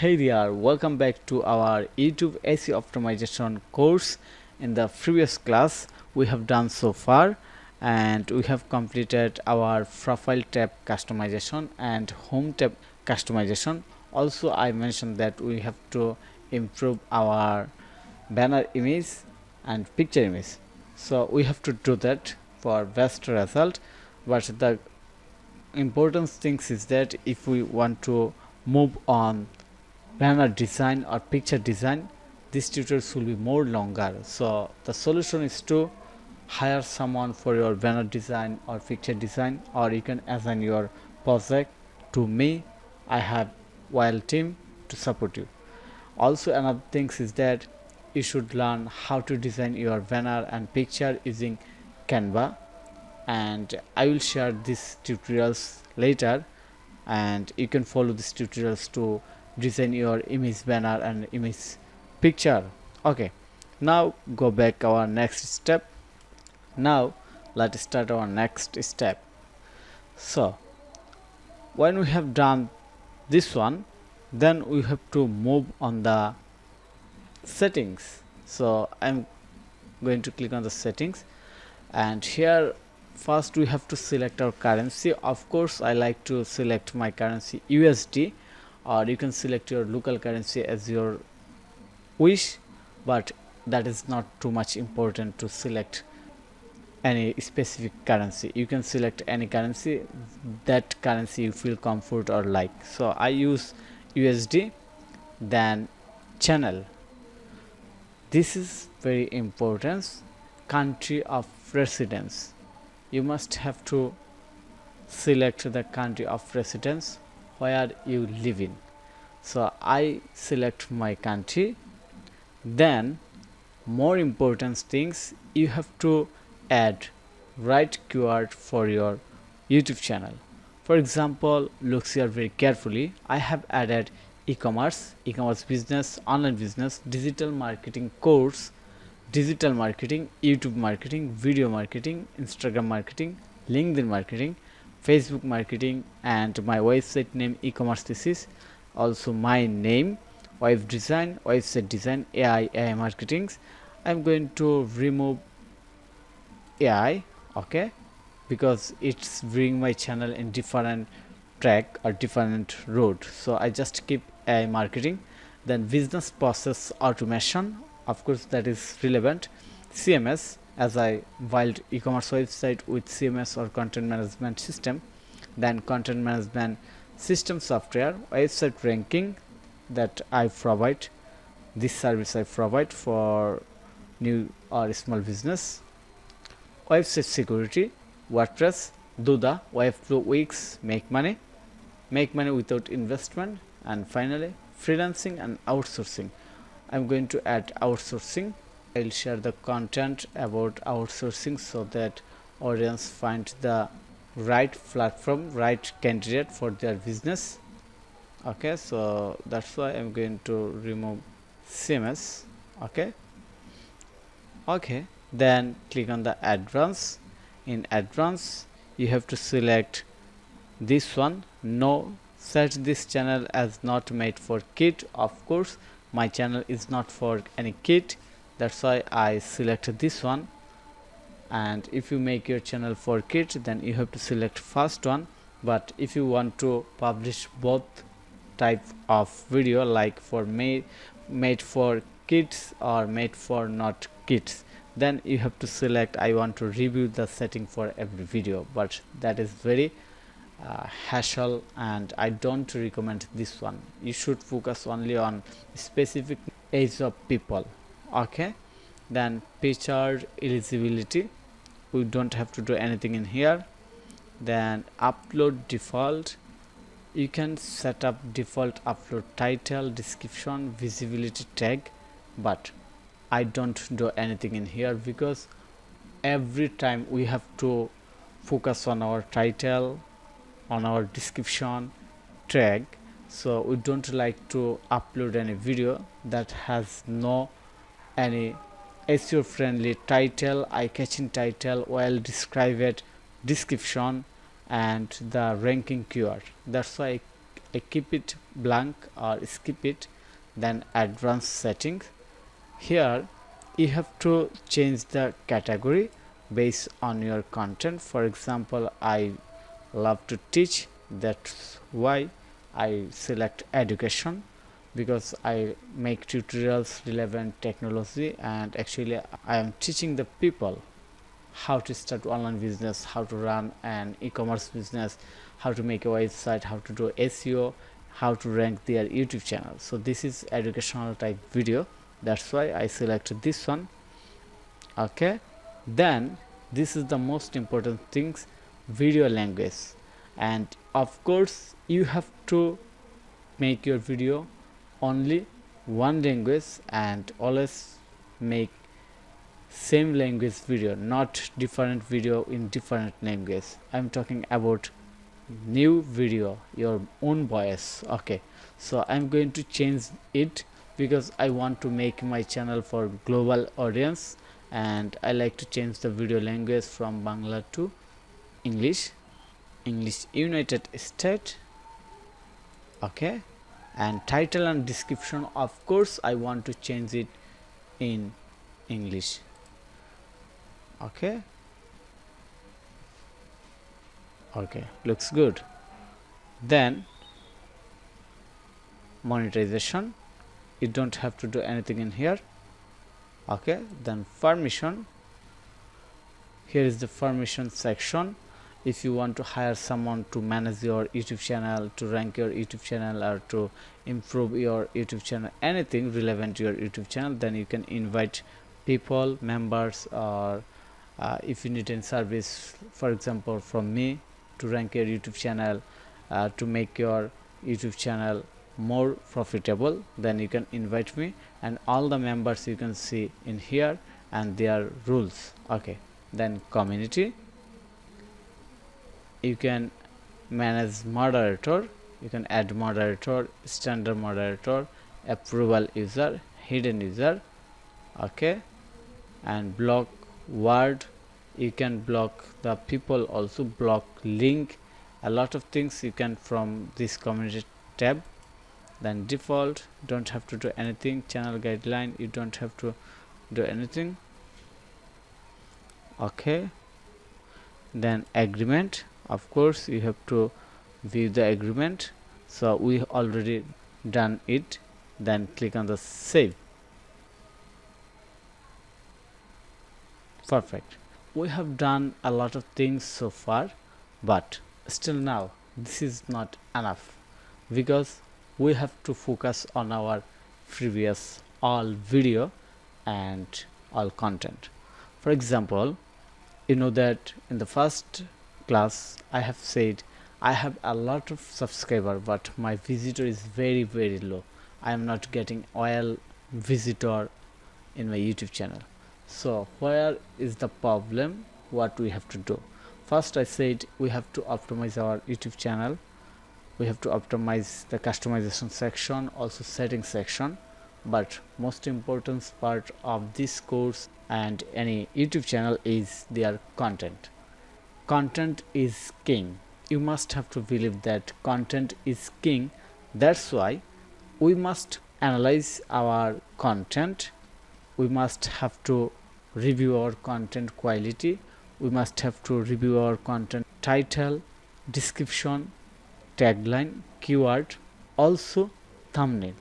Hey there, welcome back to our YouTube SEO optimization course. In the previous class we have done so far, and we have completed our profile tab customization and home tab customization. Also, I mentioned that we have to improve our banner image and picture image, so we have to do that for best result. But the important things is that if we want to move on banner design or picture design, this tutorials will be more longer. So the solution is to hire someone for your banner design or picture design, or you can assign your project to me. I have wild team to support you. Also, another things is that you should learn how to design your banner and picture using Canva, and I will share these tutorials later, and you can follow these tutorials to design your image banner and image picture. Okay, now go back our next step. Now let's start our next step. So when we have done this one, then we have to move on the settings. So I'm going to click on the settings, and here first we have to select our currency. Of course, I like to select my currency USD, or you can select your local currency as your wish, but that is not too much important to select any specific currency. You can select any currency, that currency you feel comfort or like. So I use USD. Then channel, this is very important. Country of residence, you must have to select the country of residence where you live in. So I select my country. Then more important things, you have to add right keyword for your YouTube channel. For example, look here very carefully. I have added e-commerce business, online business, digital marketing course, digital marketing, YouTube marketing, video marketing, Instagram marketing, LinkedIn marketing, Facebook marketing, and my website name Ecommerce. This is also my name, web design, website design, AI marketing. I'm going to remove AI, okay, because it's bring my channel in different track or different road. So I just keep AI marketing. Then business process automation, of course that is relevant. CMS, as I build e-commerce website with CMS or content management system. Then content management system software, website ranking, that I provide, this service I provide for new or small business. Website security, WordPress, do the Webflow, Wix, make money without investment. And finally freelancing and outsourcing. I'm going to add outsourcing. I'll share the content about outsourcing so that audience find the right platform, right candidate for their business. Okay, so that's why I'm going to remove CMS. Okay, then click on the advanced. In advanced, you have to select this one, no, set this channel as not made for kid. Of course, my channel is not for any kid, that's why I selected this one. And if you make your channel for kids, then you have to select first one. But if you want to publish both type of video, like for made for kids or made for not kids, then you have to select I want to review the setting for every video. But that is very hassle, and I don't recommend this one. You should focus only on specific age of people. Okay, then picture eligibility, we don't have to do anything in here. Then upload default, you can set up default upload title, description, visibility tag, but I don't do anything in here because every time we have to focus on our title, on our description tag. So we don't like to upload any video that has no any SEO friendly title, eye-catching title, well described description, and the ranking keyword. That's why keep it blank or skip it. Then advanced settings. Here you have to change the category based on your content. For example, I love to teach, that's why I select education, because I make tutorials relevant technology, and actually I am teaching the people how to start online business, how to run an e-commerce business, how to make a website, how to do SEO, how to rank their YouTube channel. So this is educational type video, that's why I selected this one. Okay, then this is the most important things, video language. And of course you have to make your video only one language, and always make same language video, not different video in different language. I'm talking about new video, your own voice. Okay, so I'm going to change it because I want to make my channel for global audience, and I like to change the video language from Bangla to English United States. Okay, and title and description, of course I want to change it in English. Okay, looks good. Then monetization, you don't have to do anything in here. Okay, then permission, here is the permission section. If you want to hire someone to manage your YouTube channel, to rank your YouTube channel, or to improve your YouTube channel, anything relevant to your YouTube channel, then you can invite people, members, or if you need any service, for example from me, to rank your YouTube channel, to make your YouTube channel more profitable, then you can invite me, and all the members you can see in here and their rules. Okay, then community, you can manage moderator, you can add moderator, standard moderator, approval user, hidden user. Okay, and block word, you can block the people, also block link, a lot of things you can from this community tab. Then default, don't have to do anything. Channel guideline, you don't have to do anything. Okay, then agreement, of course you have to view the agreement, so we already done it. Then click on the save. Perfect, we have done a lot of things so far, but still now this is not enough, because we have to focus on our previous all video and all content. For example, you know that in the first class I have said I have a lot of subscriber, but my visitor is very low. I am not getting oil visitor in my YouTube channel. So where is the problem? What we have to do? First, I said we have to optimize our YouTube channel. We have to optimize the customization section, also setting section. But most important part of this course and any YouTube channel is their content. Content is king. You must have to believe that content is king. That's why we must analyze our content. We must have to review our content quality. We must have to review our content title, description, tagline, keyword, also thumbnail,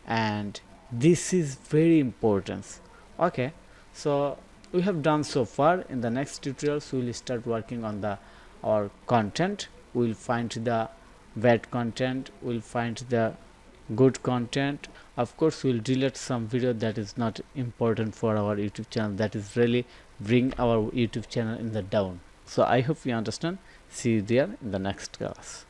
and this is very important. Okay, so we have done so far. In the next tutorials we will start working on our content. We will find the bad content, we will find the good content. Of course we will delete some video that is not important for our YouTube channel, that is really bring our YouTube channel in the down. So I hope you understand. See you there in the next class.